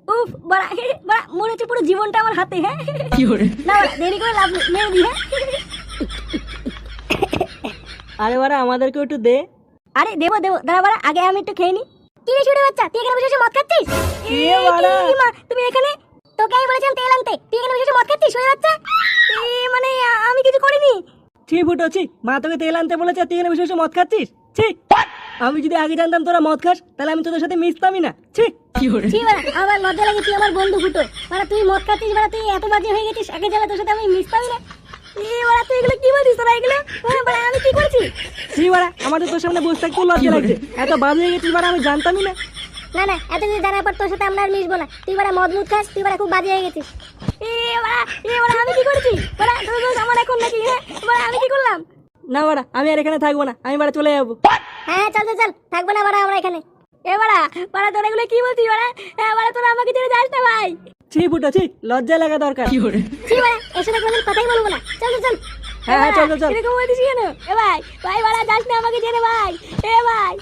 উফ বড়া বড়া মনে হচ্ছে পুরো জীবনটা আমার হাতে। হ্যাঁ না বড়া, দেরি করে লাভ নেই, মেরে দি। হ্যাঁ আরে বাড়া আমাদেরকে একটু দে। আরে দেবো দেবো, দাঁড়া বড়া, আগে আমি একটু খেয়ে নি। কি রে ছোট বাচ্চা, তুই এখানে বসে বসে মদ খাচ্ছিস? এ বাড়া। কি মা, তুমি এখানে? তোকে আমি বলেছিলাম তেল আনতে, তুই এখানে বসে বসে মদ খাচ্ছিস ছোট বাচ্চা? মানে আমি কিছু করিনি। ছি ফুটো ছি, মা তোকে তেল আনতে বলেছে তুই এখানে বসে বসে মদ খাচ্ছিস? ছি, আমি যদি আগে জানতাম তোরা মদ খাস তাহলে আমি তোদের সাথে মিশতামই না। ছি ছি বাড়া, আমার লজ্জা লাগে, তুই আমার বন্ধু ফুটো। বাড়া তুই মদ খাচ্ছিস, বাড়া তুই এত বাজে হয়ে গেছিস, আগে জানা তোর সাথে আমি মিশতামই না। বাড়া তুই এগুলো কি বলছিস তোরা এগুলো? বাড়া আমি কি করছি? ছি বাড়া, আমার তো তোর সামনে বসে থাকতেও লজ্জা লাগছে। এত বাজে হয়ে গেছিস বাড়া, আমি জানতামই না। না না, এত কিছু জানার পর তোর সাথে আমরা আর মিশবো না। তুই বাড়া মদ মুদ খাস, তুই বাড়া খুব বাজে হয়ে গেছিস। বাড়া আমি কি করেছি? বাড়া তোর দোষ আমার এখন নাকি? হ্যাঁ বাড়া আমি কি করলাম? না বাড়া, আমি আর এখানে থাকবো না, আমি বাড়া চলে যাবো। হ্যাঁ চল চল চল, থাকবো না বাড়া আমরা এখানে। বাড়া বাড়া তোরা এগুলো কি বলছিস বাড়া? বাড়া তোরা আমাকে ছেড়ে যাস না ভাই। ছি ফুটো ছি, লজ্জা লাগা দরকার। ছি বাড়া, এর সাথে কোনোদিন কথাই বলবো না। চল চল চল। হ্যাঁ, চল, চল, চল। এরকম বলছিস কেন? ভাই ভাই বাড়া যাস না আমাকে ছেড়ে ভাই। ভাই